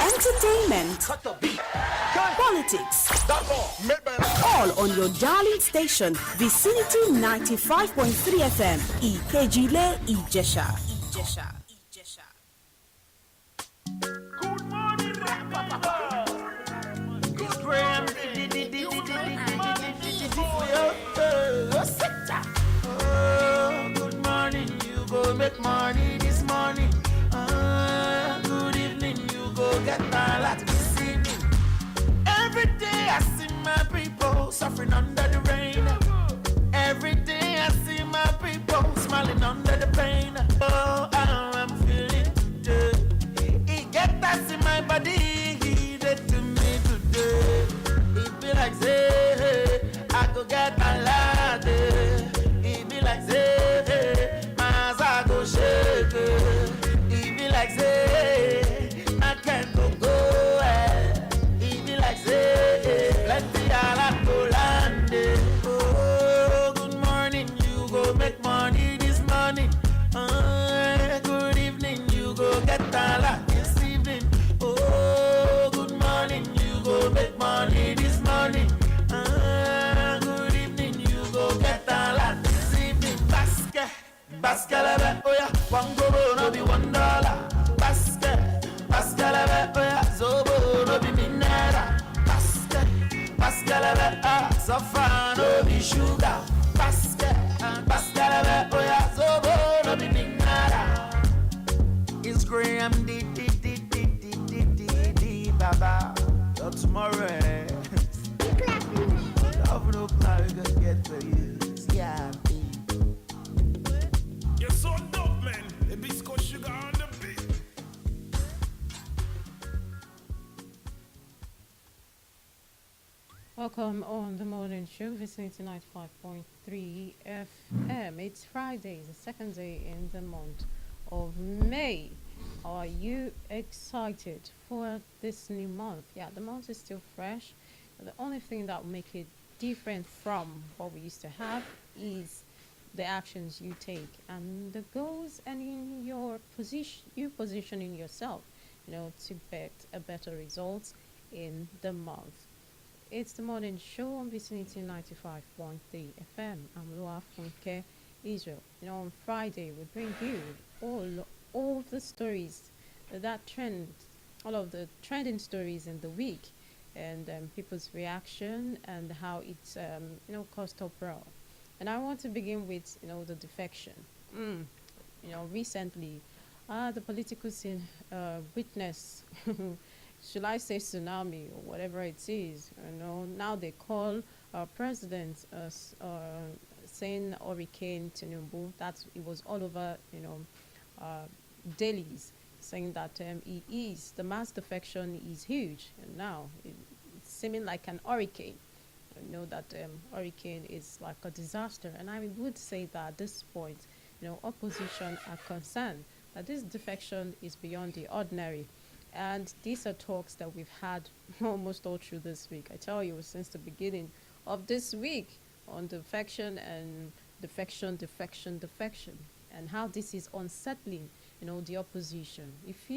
entertainment, politics, all on your darling station, Vicinity 95.3 FM, Ikejile, Ijesha. Good morning, Papa. It's Graham. Good morning, you go make money this morning. Good evening, you go get a lot this evening. Every day I see my people suffering under the rain. Every day I see my people smiling under the pain. Oh, how I'm feeling today. It get that in my body, he did to me today. It be like say, I go get a lot. It be like say, my eyes I go shake. It be like say, I can't go. It be like say, plenty a lot go land. Oh, good morning, you go make money this morning. Good evening, you go get a lot this evening. Oh, good morning, you go make money this morning. Good evening, you go get a lot this evening. Basket, oh yeah, one go no be $1. Basket, oh yeah, zobo no be minera. Basket, so far no be sugar. Basket, oh yeah, zobo no be minera. It's Graham Baba. Till tomorrow, love no plan we gonna get for you. Yeah, you're so dope, man. The Bisco Sugar on the beat. Welcome on the morning show, Vicinity 95.3 FM. It's Friday, the second day in the month of May. Are you excited for this new month? Yeah, the month is still fresh. The only thing that will make it different from what we used to have is the actions you take and the goals and in your position, you positioning yourself, to get a better result in the month. It's the morning show on Vicinity 95.3 FM. I'm Lua Funke Israel. On Friday we bring you all the stories that trend, all of the trending stories in the week, and people's reaction and how it's caused uproar. And I want to begin with the defection. Recently, the political scene witnessed. Should I say tsunami or whatever it is? Now they call our president saying Hurricane Tinubu. It was all over, dailies saying that the mass defection is huge, and now it's seeming like an hurricane. I know that hurricane is like a disaster, and I would say that at this point, opposition are concerned that this defection is beyond the ordinary. And these are talks that we've had almost all through this week. I tell you, since the beginning of this week on defection and defection, and how this is unsettling, the opposition. If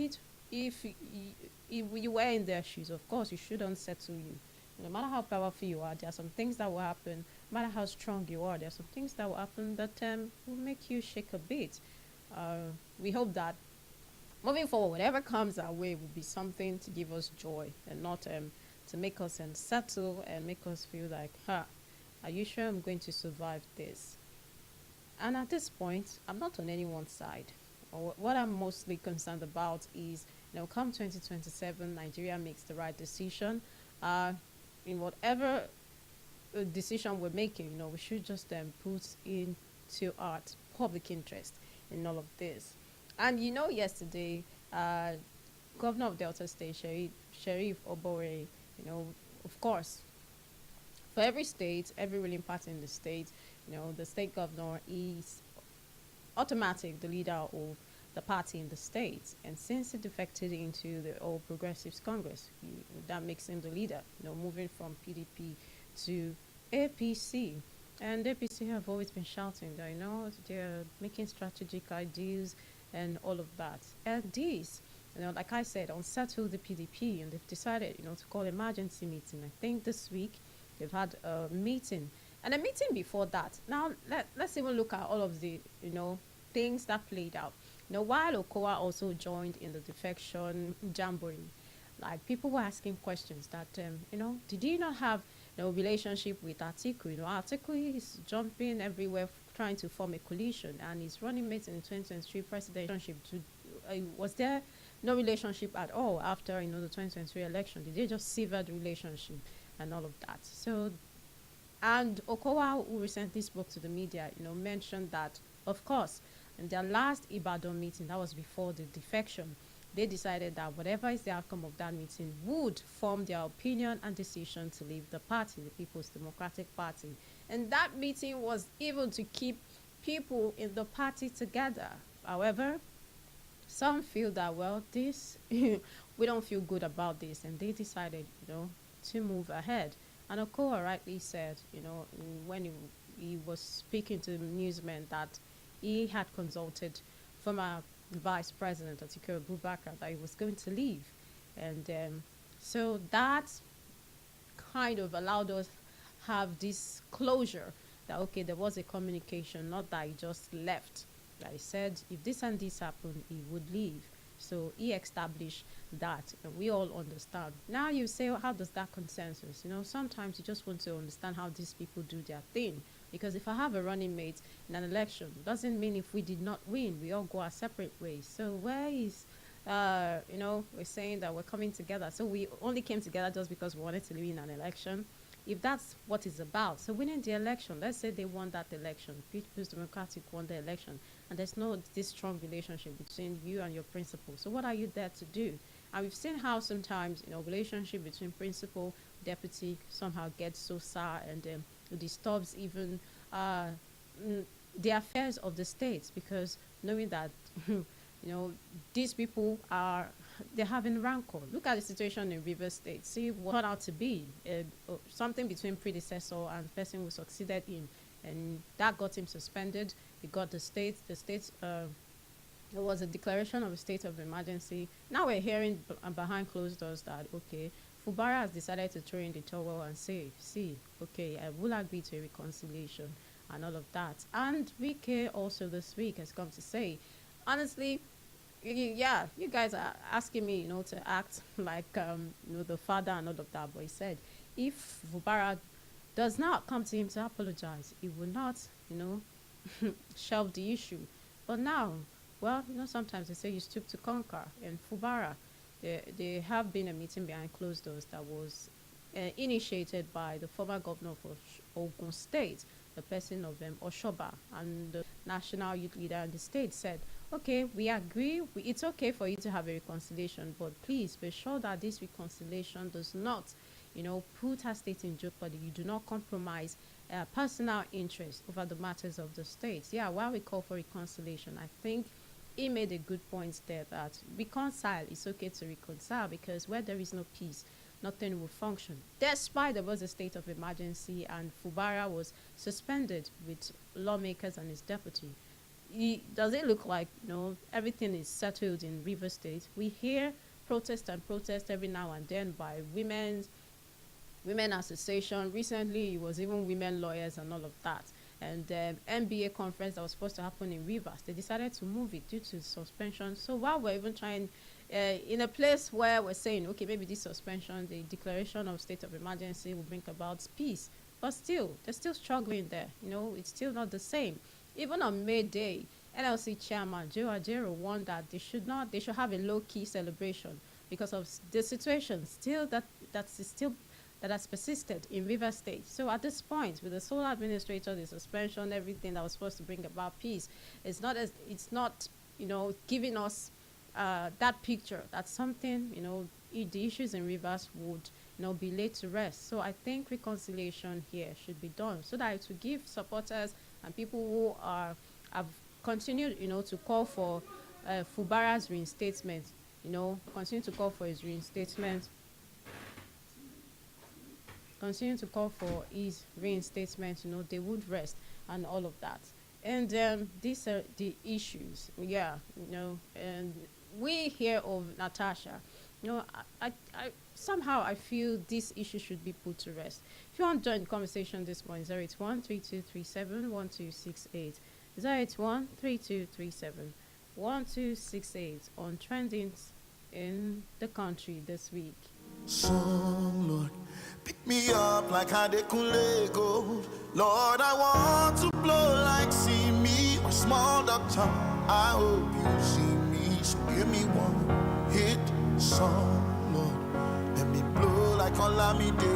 you were in their shoes, of course, it should unsettle you. No matter how powerful you are, there are some things that will happen. No matter how strong you are, there are some things that will happen that will make you shake a bit. We hope that moving forward, whatever comes our way will be something to give us joy and not to make us unsettle and make us feel like, are you sure I'm going to survive this? And at this point, I'm not on anyone's side. What I'm mostly concerned about is, come 2027, Nigeria makes the right decision. In whatever decision we're making, we should just put into our public interest in all of this. And yesterday, Governor of Delta State, Sheriff Obore, of course, for every state, every ruling party in the state, the state governor is automatic the leader of the party in the state. And since he defected into the All Progressives Congress, that makes him the leader, moving from PDP to APC. And APC have always been shouting that, they're making strategic ideas and all of that. And this like I said, unsettle the PDP, and they've decided, to call emergency meeting. I think this week they've had a meeting, and a meeting before that. Now let's even look at all of the, things that played out. While Okowa also joined in the defection jamboree, like people were asking questions that, did he not have relationship with Atiku? Atiku is jumping everywhere trying to form a coalition, and his running mate in the 2023 presidential. Was there no relationship at all after the 2023 election? Did they just sever the relationship and all of that? So, and Okowa, who recently spoke to the media, mentioned that, of course, in their last Ibadan meeting, that was before the defection, they decided that whatever is the outcome of that meeting would form their opinion and decision to leave the party, the People's Democratic Party. And that meeting was even to keep people in the party together. However, some feel that, well, this, we don't feel good about this, and they decided, to move ahead. And Okowa rightly said, when he was speaking to newsmen, that he had consulted former Vice President Atiku Abubakar that he was going to leave. And so that kind of allowed us have this closure that, okay, there was a communication, not that he just left. That he said, if this and this happened, he would leave. So he established that, and we all understand. Now you say, how does that consensus? Sometimes you just want to understand how these people do their thing. Because if I have a running mate in an election, doesn't mean if we did not win, we all go our separate ways. So where is, we're saying that we're coming together. So we only came together just because we wanted to win an election. If that's what it's about, so winning the election, let's say they won that election, People's Democratic won the election, and there's no this strong relationship between you and your principal. So what are you there to do? And we've seen how sometimes, relationship between principal, deputy somehow gets so sour, and it disturbs even the affairs of the states, because knowing that, these people they're having rancor. Look at the situation in Rivers State. See what turned out to be something between predecessor and person who succeeded him, and that got him suspended. He got the state. There was a declaration of a state of emergency. Now we're hearing behind closed doors that, okay, Fubara has decided to throw in the towel and say, see, okay, I will agree to a reconciliation and all of that. And Wike also this week has come to say, honestly, yeah, you guys are asking me, to act like, the father and all of that. But he said, if Fubara does not come to him to apologize, he will not, shelve the issue. But now, well, sometimes they say you stoop to conquer. And Fubara, there have been a meeting behind closed doors that was initiated by the former governor of Ogun State, the person of Oshoba, and the national youth leader in the state said, okay, we agree, it's okay for you to have a reconciliation, but please be sure that this reconciliation does not, put our state in jeopardy. You do not compromise personal interest over the matters of the state. Yeah, while we call for reconciliation, I think he made a good point there that reconcile, it's okay to reconcile, because where there is no peace, nothing will function. Despite there was a state of emergency and Fubara was suspended with lawmakers and his deputy, does it look like everything is settled in River State? We hear protest every now and then by women association. Recently it was even women lawyers and all of that. And the NBA conference that was supposed to happen in Rivers, they decided to move it due to suspension. So while we're even trying in a place where we're saying, okay, maybe this suspension, the declaration of state of emergency will bring about peace, but still, they're still struggling there. It's still not the same. Even on May Day, NLC chairman Joe Ajero warned that they should have a low-key celebration because of the situation that has persisted in River State. So at this point, with the sole administrator, the suspension, everything that was supposed to bring about peace, it's not giving us that picture that something, the issues in Rivers would be laid to rest. So I think reconciliation here should be done so that it will give supporters and people who have continued, to call for Fubara's reinstatement, continue to call for his reinstatement, they would rest and all of that. And these are the issues, and we hear of Natasha, somehow I feel this issue should be put to rest. If you want to join the conversation this morning, 081-3237-1268, 081-3237-1268 on trendings in the country this week. Song, Lord, pick me up like how they could let go. Lord, I want to blow like see me or small doctor. I hope you see me, so give me one hit song, Lord. Let me blow like Olamide.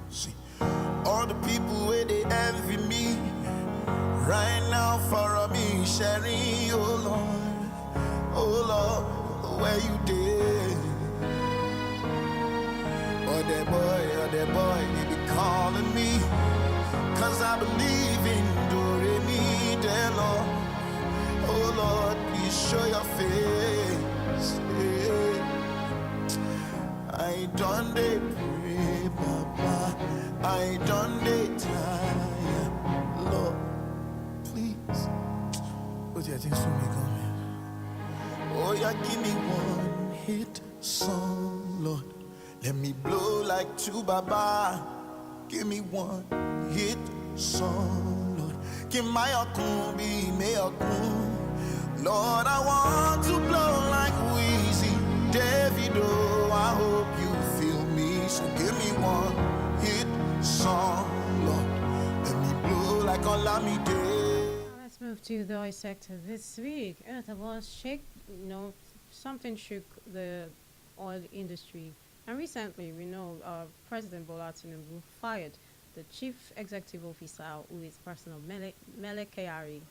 See, all the people where they envy me right now for me sharing, oh Lord, where you did. Oh that boy, they be calling me, cause I believe in Do-Re-Mi, dear Lord. Oh Lord, please show your face. I done they pray, Papa, I done they tire, Lord. Please, what you think for me coming? Oh, yeah, give me one hit song, Lord. Let me blow like two Baba. Give me one hit song, Lord. Give my akun be me akun. Lord, I want to blow like Weezy, Davido. I hope you feel me. So give me one hit song, Lord. Let me blow like Olamide. Let's move to the oil sector this week. There was something shook the oil industry. And recently, we know President Bola Tinubu fired the chief executive officer, who is person of Mele Kyari.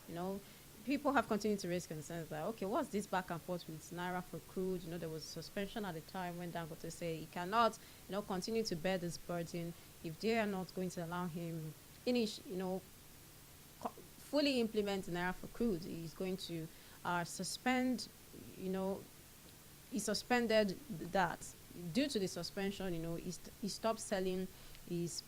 People have continued to raise concerns that, okay, what's this back and forth with Naira for crude? There was suspension at the time when Dangote said he cannot, continue to bear this burden if they are not going to allow him fully implement Naira for crude. He's going to suspend, he suspended that. Due to the suspension, he stopped selling his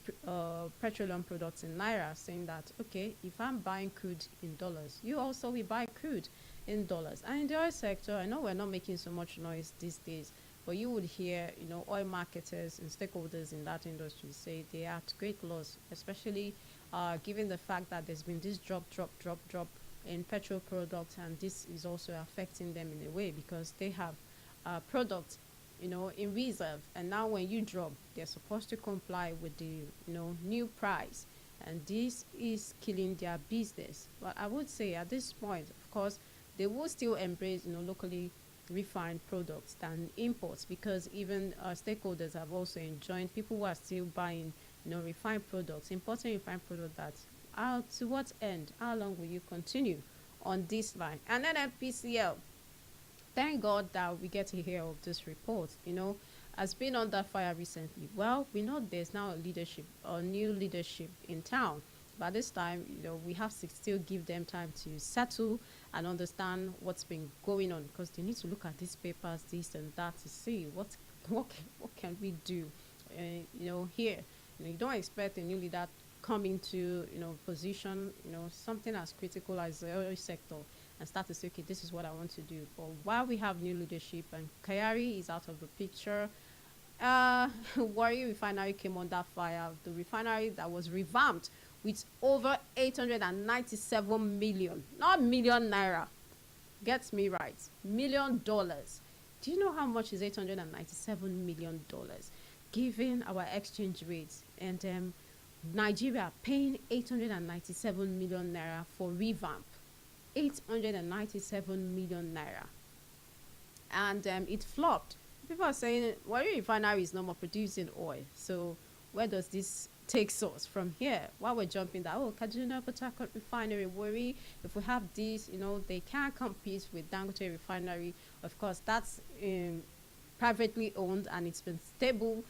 petroleum products in Naira, saying that, okay, if I'm buying crude in dollars, you also will buy crude in dollars. And in the oil sector, I know we're not making so much noise these days, but you would hear, oil marketers and stakeholders in that industry say they are at great loss, especially given the fact that there's been this drop in petrol products, and this is also affecting them in a way because they have products in reserve, and now when you drop, they're supposed to comply with the new price, and this is killing their business. But I would say at this point, of course, they will still embrace locally refined products than imports, because even stakeholders have also enjoined people who are still buying refined products, importing refined products, that to what end? How long will you continue on this line? And then NPCL, thank God that we get to hear of this report, has been under fire recently. Well, we know there's now new leadership in town. But this time, we have to still give them time to settle and understand what's been going on, because they need to look at these papers, this and that, to see what can we do, here. You don't expect a new leader coming to, position, something as critical as the oil sector, and start to say, okay, this is what I want to do. But while we have new leadership and Kyari is out of the picture, Warri Refinery came under fire. The refinery that was revamped with over 897 million, not million naira, gets me right, $1 million. Do you know how much is $897 million, given our exchange rates? And Nigeria paying 897 million naira for revamp. 897 million naira, and it flopped. People are saying, Warri Refinery is no more producing oil, so where does this take us from here? While we're jumping that, Kaduna Port Harcourt Refinery, Warri, if we have this, they can't compete with Dangote Refinery. Of course, that's privately owned, and it's been stable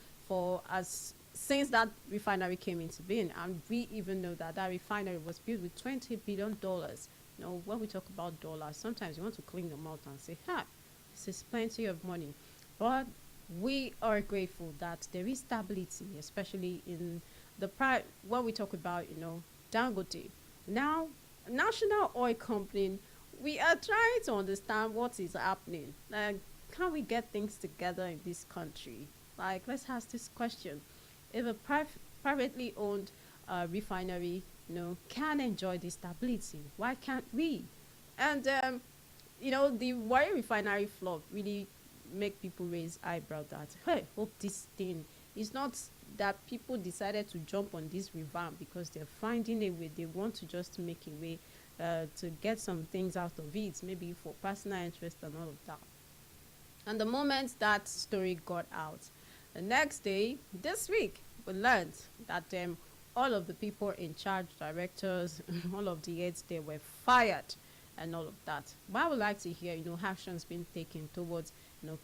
since that refinery came into being, and we even know that refinery was built with $20 billion. When we talk about dollars, sometimes you want to clean them out and say, this is plenty of money. But we are grateful that there is stability, especially in the when we talk about, Dangote. Now, National Oil Company, we are trying to understand what is happening. Like, can we get things together in this country? Like, let's ask this question. If a privately owned refinery, can enjoy this stability, why can't we? And the Warri refinery flop really make people raise eyebrow that, hey, hope this thing is not that people decided to jump on this revamp because they're finding a way, they want to just make a way to get some things out of it, maybe for personal interest and all of that. And the moment that story got out, the next day, this week, we learned that all of the people in charge, directors, all of the heads, they were fired and all of that. But I would like to hear, actions being taken towards,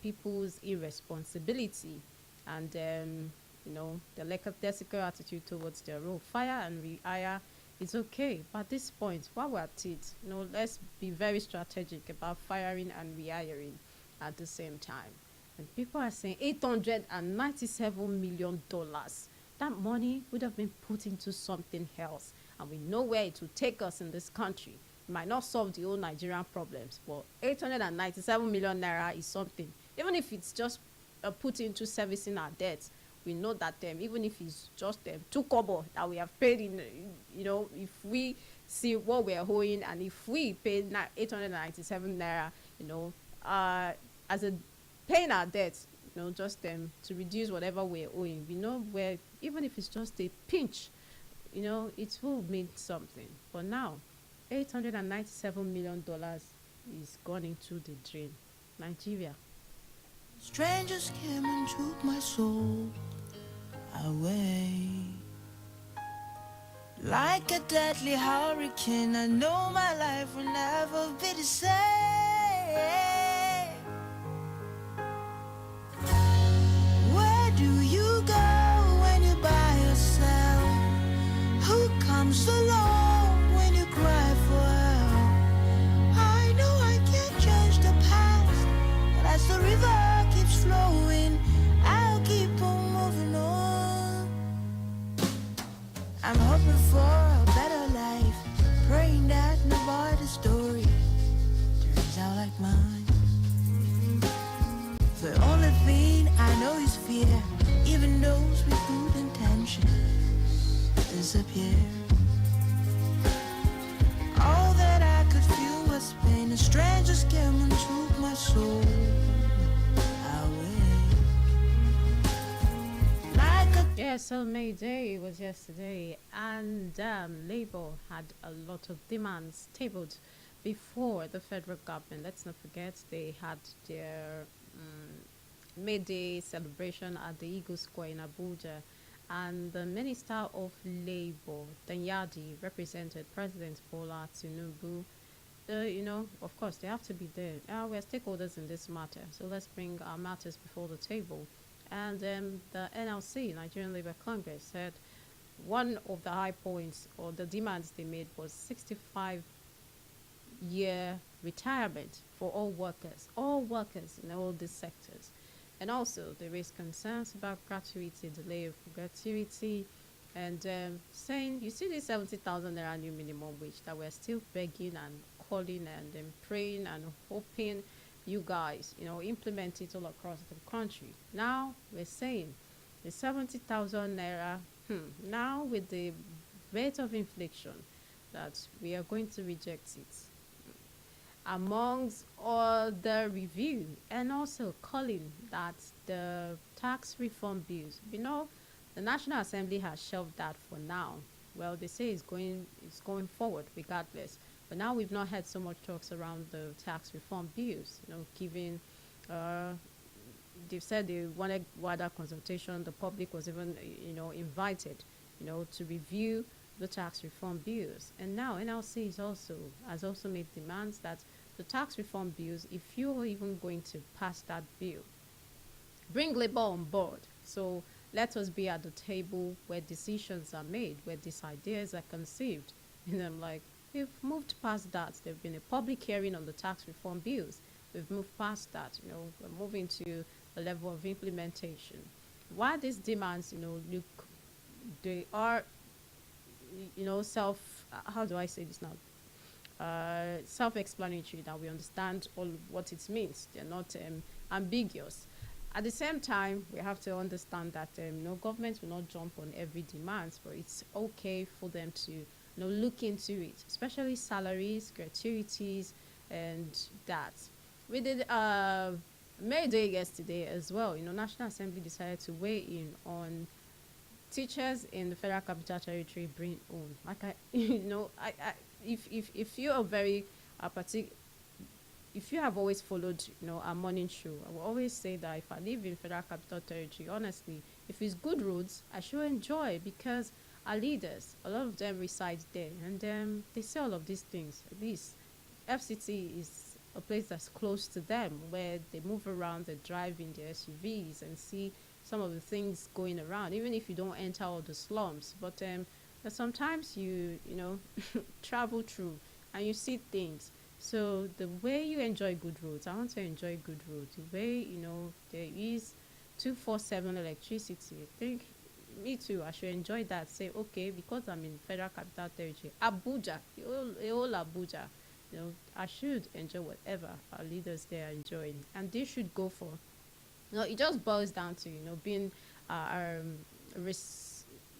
people's irresponsibility and, the lackadaisical attitude towards their role. Fire and rehire is okay, but at this point, while we're at it, let's be very strategic about firing and rehiring at the same time. And people are saying $897 million. That money would have been put into something else, and we know where it will take us in this country. It might not solve the whole Nigerian problems, but 897 million naira is something. Even if it's just put into servicing our debts, we know that even if it's just 2 kobo that we have paid in, if we see what we are owing, and if we pay 897 naira, as a paying our debts, just to reduce whatever we're owing, we know where, even if it's just a pinch, it will mean something. But now, $897 million is gone into the drain. Nigeria. Strangers came and took my soul away. Like a deadly hurricane, I know my life will never be the same. Where do you go when you're by yourself? Who comes along when you cry for help? I know I can't change the past, but as the river keeps flowing, I'll keep on moving on. I'm hoping for a better life, praying that nobody's story turns out like mine. The only thing I know is fear, even those with good intentions disappear. All that I could feel was pain, and strangers came and took my soul away. Like a Yeah, so May Day was yesterday, and Labour had a lot of demands tabled before the federal government. Let's not forget they had their May Day celebration at the Eagle Square in Abuja, and the Minister of Labour, Danyadi, represented President Bola Tinubu. Of course, they have to be there. We're stakeholders in this matter, so let's bring our matters before the table. And the NLC, Nigerian Labour Congress, said one of the high points or the demands they made was 65-year retirement for all workers in all these sectors. And also, they raised concerns about gratuity, delay of gratuity, and saying, you see this 70,000 naira new minimum wage that we're still begging and calling and praying and hoping you guys, implement it all across the country. Now, we're saying the 70,000 naira, now with the rate of inflation, that we are going to reject it. Amongst all the review, and also calling that the tax reform bills, the National Assembly has shelved that for now. Well, they say it's going forward regardless. But now we've not had so much talks around the tax reform bills, given they've said they wanted wider consultation. The public was even, invited, to review the tax reform bills. And now NLC has also made demands that the tax reform bills, if you're even going to pass that bill, bring Labour on board. So let us be at the table where decisions are made, where these ideas are conceived. And I'm like, we've moved past that. There's been a public hearing on the tax reform bills. We've moved past that. We're moving to a level of implementation. While these demands, look, they are, how do I say this now? Self-explanatory, that we understand all what it means. They're not ambiguous. At the same time, we have to understand that no government will not jump on every demand, but it's okay for them to look into it, especially salaries, gratuities, and that. We did May Day yesterday as well. National Assembly decided to weigh in on teachers in the Federal Capital Territory bring home. Like if you are very if you have always followed, our morning show, I will always say that if I live in Federal Capital Territory, honestly, if it's good roads, I should enjoy, because our leaders, a lot of them reside there, and they say all of these things. At least FCT is a place that's close to them, where they move around, they drive in their SUVs and see some of the things going around, even if you don't enter all the slums. But sometimes you travel through and you see things. So the way you enjoy good roads, I want to enjoy good roads. The way, there is 247 electricity, I think me too, I should enjoy that. Say, okay, because I'm in Federal Capital Territory, Abuja, the whole Abuja, I should enjoy whatever our leaders there are enjoying. And they should go for, it just boils down to, being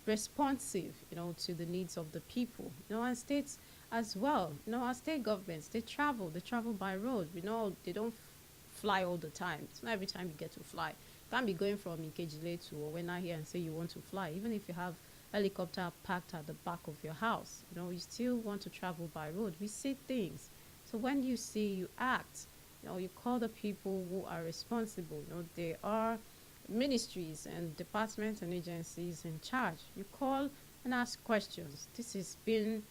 responsive, to the needs of the people, and states as well. Our state governments, they travel by road. They don't fly all the time. It's not every time you get to fly. You can't be going from Ikejile to Owena here and say you want to fly. Even if you have helicopter parked at the back of your house, you still want to travel by road. We see things. So when you see, you act. You call the people who are responsible. There are ministries and departments and agencies in charge. You call and ask questions. This has been,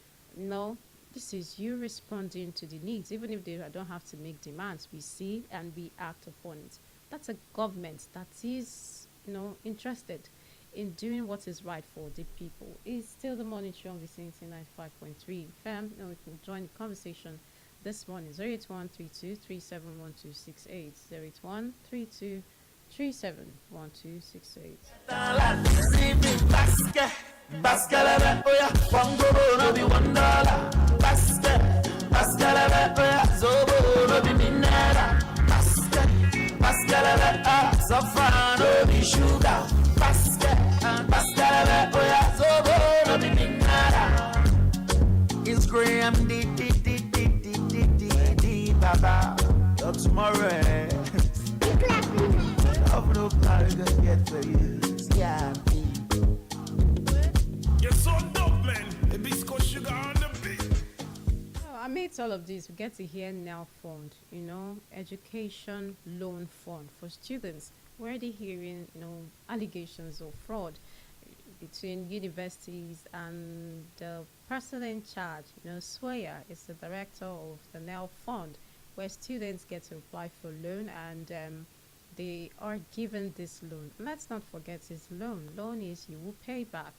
this is you responding to the needs, even if they don't have to make demands. We see and we act upon it. That's a government that is, interested in doing what is right for the people. It's still the morning show on Vicinity 95.3 FM. You can join the conversation this morning. 08132371268. 08132371268. Baskelebe, oh yeah, Bongo, no be $1. Baskelebe, oh yeah, Zobo, no be Minera. Baskelebe, Safran, no be sugar. Baskelebe, oh yeah, Zobo, no be Minera. It's Graham, Baba. Till tomorrow, I've no plan to get for you. Yeah. You're so dope, man. Hibiscus sugar on the beat. Amidst all of this, we get to hear Now Fund, education loan fund for students. We're already hearing, allegations of fraud between universities, and the person in charge, Sweya, is the director of the Now Fund, where students get to apply for loan, and they are given this loan. Let's not forget, this loan. Loan is you will pay back.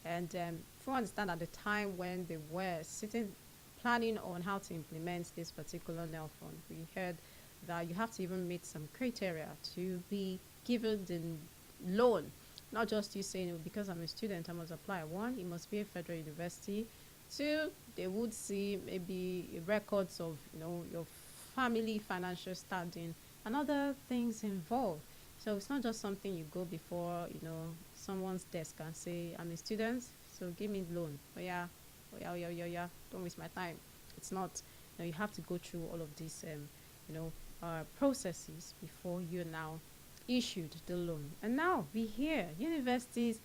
And if you understand, at the time when they were planning on how to implement this particular Now Fund, we heard that you have to even meet some criteria to be given the loan. Not just you saying, because I'm a student, I must apply. One, it must be a federal university. Two, they would see maybe records of your family financial standing and other things involved. So it's not just something you go before someone's desk and say, I'm a student, so give me loan. Yeah, don't waste my time. It's not. You have to go through all of these processes before you're now issued the loan. And now we hear universities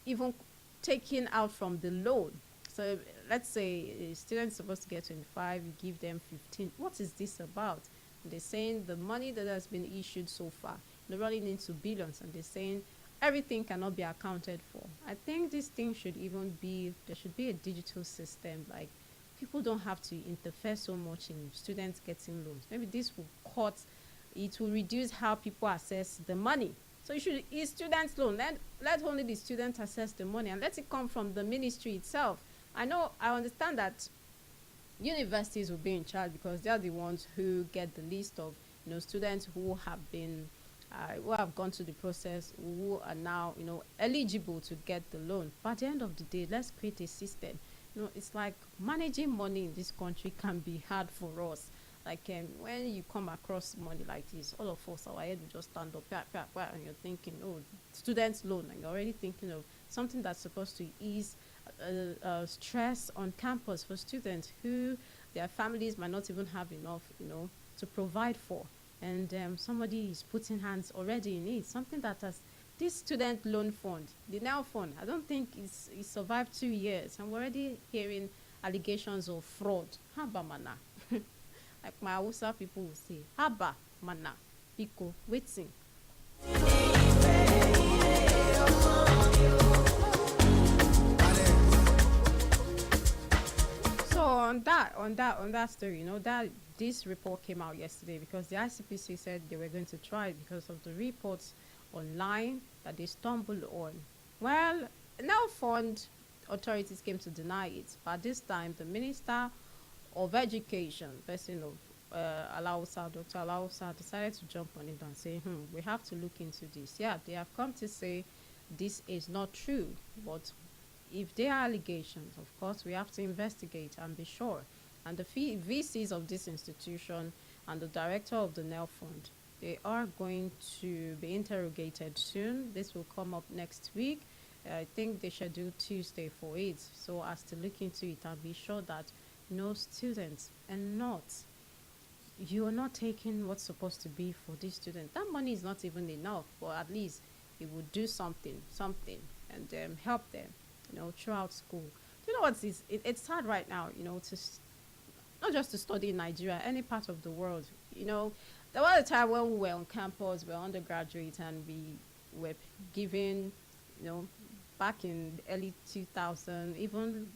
even taking out from the loan. So let's say a student's supposed to get 25, you give them 15. What is this about? They're saying the money that has been issued so far, they're running into billions, and they're saying everything cannot be accounted for. I think this thing should even be, there should be a digital system, like people don't have to interfere so much in students getting loans. Maybe this will it will reduce how people access the money. So you should, is students loan, let only the students access the money, and let it come from the ministry itself. I understand that universities will be in charge because they are the ones who get the list of students who have been who have gone through the process, who are now eligible to get the loan. But at the end of the day, let's create a system No, it's like managing money in this country can be hard for us. Like when you come across money like this, all of us, our head will just stand up, and you're thinking, oh, student loan, and you're already thinking of something that's supposed to ease stress on campus for students who their families might not even have enough, to provide for. And somebody is putting hands already in it, something that has this student loan fund, the now fund, I don't think it's survived 2 years, and we're already hearing allegations of fraud. Haba mana. Like my Hausa people will say, haba mana, biko, waiting. So on that story, that this report came out yesterday because the ICPC said they were going to try it because of the reports online that they stumbled on. Well, now fund authorities came to deny it, but this time the Minister of Education, person of Alausa, Dr. Alausa, decided to jump on it and say, we have to look into this. Yeah, they have come to say this is not true, but if there are allegations, of course, we have to investigate and be sure. And the VCs of this institution and the director of the NEL Fund, they are going to be interrogated soon. This will come up next week. I think they scheduled Tuesday for it, so as to look into it and be sure that no students and you are not taking what's supposed to be for this student. That money is not even enough, but at least it would do something, and help them, throughout school. Do you know what is? It's sad right now, not just to study in Nigeria, any part of the world. There was a time when we were on campus, we were undergraduates, and we were given, back in the early 2000, even,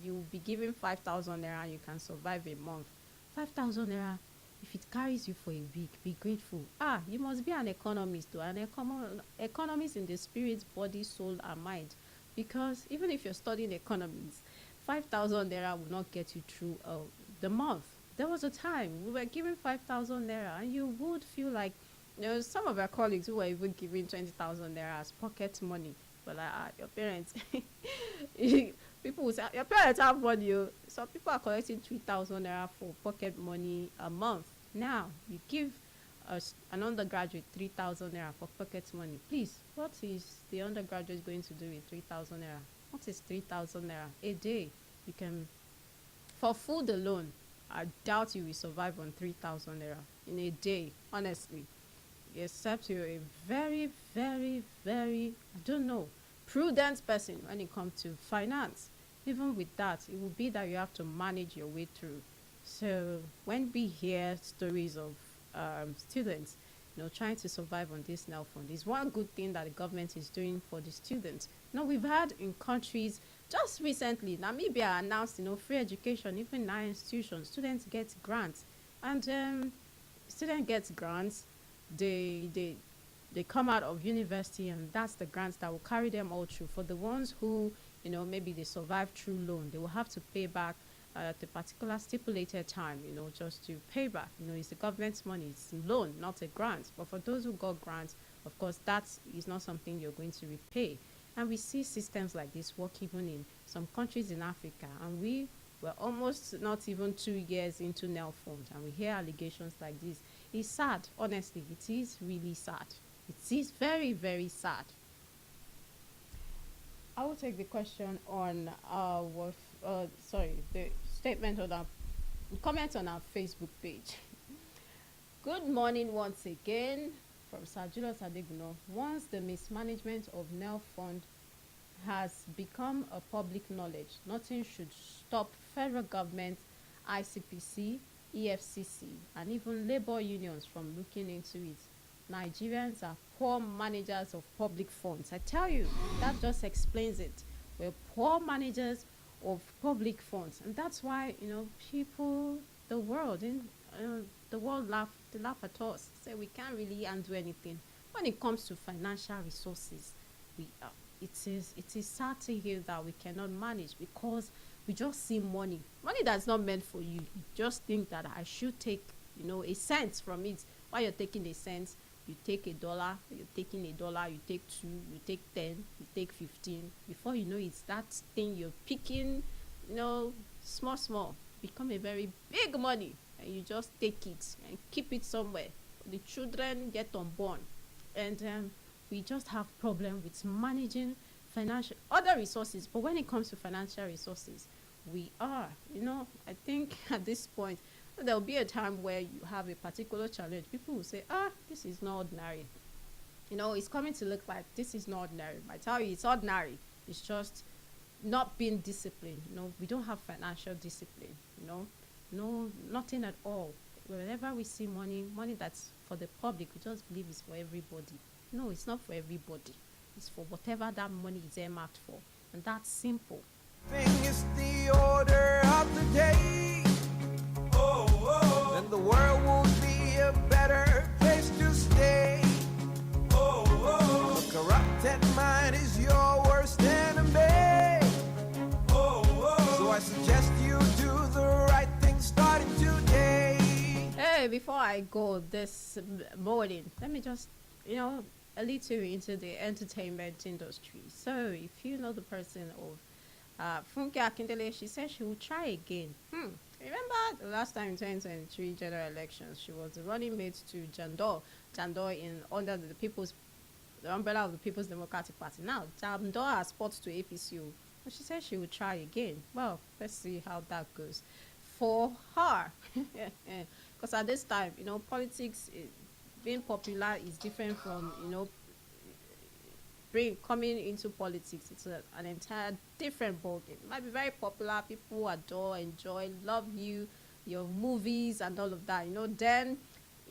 you'll be given 5,000 naira and you can survive a month. 5,000 naira, if it carries you for a week, be grateful. You must be an economist, though, an economist in the spirit, body, soul, and mind. Because even if you're studying economics, 5,000 naira will not get you through the month. There was a time we were giving 5,000 naira, and you would feel like, some of our colleagues who were even giving 20,000 naira as pocket money. But your parents, people will say, your parents have money. Some people are collecting 3,000 naira for pocket money a month. Now, you give an undergraduate 3,000 naira for pocket money. Please, what is the undergraduate going to do with 3,000 naira? What is 3,000 naira a day? You can, for food alone, I doubt you will survive on 3,000 naira in a day, honestly. Except you're a very, very, very, prudent person when it comes to finance. Even with that, it will be that you have to manage your way through. So when we hear stories of students, trying to survive on this NEL fund, is one good thing that the government is doing for the students. We've had in countries just recently, Namibia announced, free education, even in our institutions. Students get grants, and students get grants. They come out of university, and that's the grants that will carry them all through. For the ones who, maybe they survive through loan, they will have to pay back at a particular stipulated time, just to pay back. It's the government's money, it's loan, not a grant. But for those who got grants, of course, that is not something you're going to repay. And we see systems like this work even in some countries in Africa, and we were almost not even 2 years into NEL fund, and we hear allegations like this. It's sad, honestly. It is really sad. It is very, very sad. I will take the question on the statement on our comment on our Facebook page. Good morning once again from Sir Julius Adeguno. Once the mismanagement of NEL fund has become a public knowledge, nothing should stop federal government, ICPC, EFCC, and even labor unions from looking into it. Nigerians are poor managers of public funds. I tell you, that just explains it. We're poor managers of public funds, and that's why people, the world laugh. They laugh at us. Say we can't really undo anything when it comes to financial resources. It is sad to hear that we cannot manage because we just see money that's not meant for you. You just think that I should take a cent from it. While you're taking a cent, You take $1, you're taking $1, you take 2, you take 10, you take 15. Before you know it, that thing you're picking, small, become a very big money, and you just take it and keep it somewhere. The children get unborn, and we just have problem with managing financial other resources. But when it comes to financial resources, we are, I think at this point there'll be a time where you have a particular challenge. People will say, this is not ordinary. It's coming to look like this is not ordinary. I tell you, it's ordinary. It's just not being disciplined. We don't have financial discipline. No, nothing at all. Whenever we see money that's for the public, we just believe it's for everybody. No, it's not for everybody. It's for whatever that money is earmarked for, and that's simple. Thing is the order of the day. Then the world won't be a better place to stay. A corrupted mind is your worst enemy. So I suggest you do the right thing starting today. Hey, before I go this morning, let me just, a little into the entertainment industry. So if you know the person of Funke Akindele, she said she will try again. Remember the last time in 2023 general elections, she was the running mate to Jandor under the umbrella of the People's Democratic Party. Now Jandor has fought to APC, but she said she will try again. Well, let's see how that goes for her. Because at this time, politics, being popular is different from, coming into politics. It's an entire different ballgame. It might be very popular, people adore, enjoy, love you, your movies and all of that. Then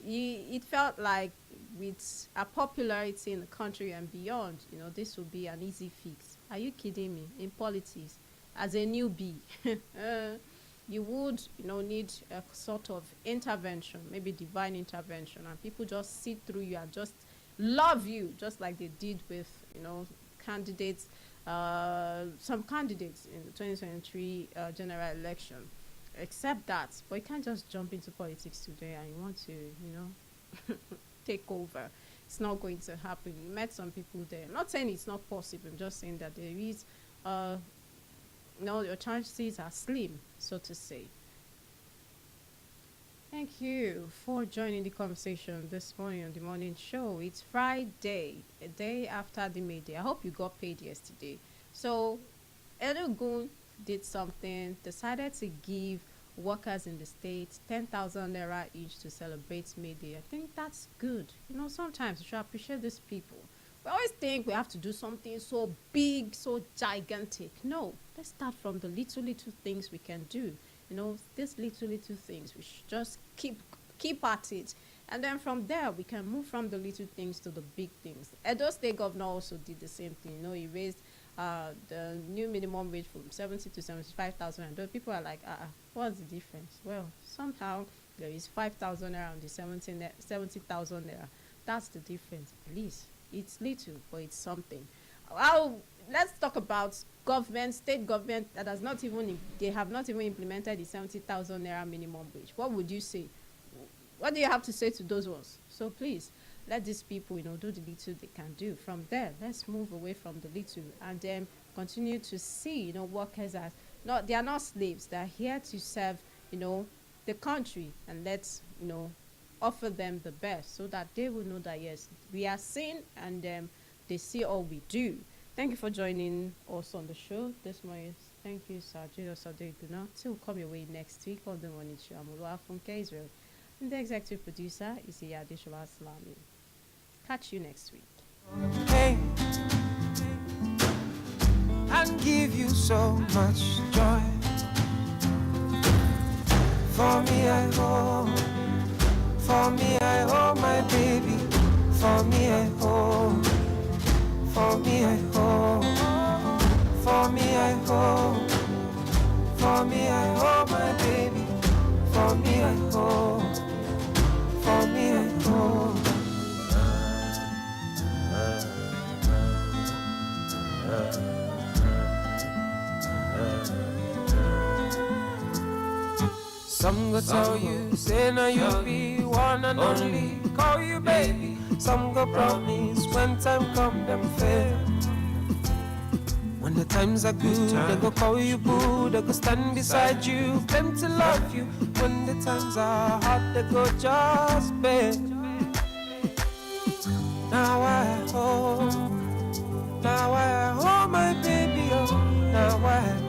it felt like with a popularity in the country and beyond, this would be an easy fix. Are you kidding me? In politics, as a newbie, you would, need a sort of intervention, maybe divine intervention, and people just see through you and just love you, just like they did with, candidates, some candidates in the 2023 general election. Except that, but you can't just jump into politics today and you want to, take over. It's not going to happen. You met some people there. I'm not saying it's not possible. I'm just saying that there is, your chances are slim, so to say. Thank you for joining the conversation this morning on the morning show. It's Friday, a day after the May Day. I hope you got paid yesterday. So, Enugu did something, decided to give workers in the state 10,000 naira each to celebrate May Day. I think that's good. Sometimes we should appreciate these people. We always think we have to do something so big, so gigantic. No, let's start from the little things we can do. These little things, we should just keep at it. And then from there, we can move from the little things to the big things. Edo State Governor also did the same thing. He raised the new minimum wage from 70 to 75,000. And those people are like, what's the difference? Well, somehow there is 5,000 naira on the 70,000 naira. That's the difference. At least it's little, but it's something. Well, let's talk about government, state government that has not even, they have not even implemented the 70,000 naira minimum wage. What would you say? What do you have to say to those ones? So please, let these people, do the little they can do. From there, let's move away from the little and then continue to see, workers as, they are not slaves. They are here to serve, the country, and let's, offer them the best so that they will know that, yes, we are seen and they see all we do. Thank you for joining us on the show this morning. Thank you, Sir Jesus Adeguna. Till come your way next week on the morning show. I'm Olua Funke Israel. And the executive producer is Iyadeshola Salami. Catch you next week. Hey, and give you so much joy. For me, I hope. For me, I hope, my baby. For me, I hope. For me, I hope. For me, I hope. For me, I hope, my baby. For me, I hope. For me, I hope. Some go tell you, say now you be one and only. Call you baby, some go promise. When time come, them fail. When the times are good, they go call you boo. They go stand beside you, claim to love you. When the times are hard, they go just beg. Now I hold my baby, oh. Now I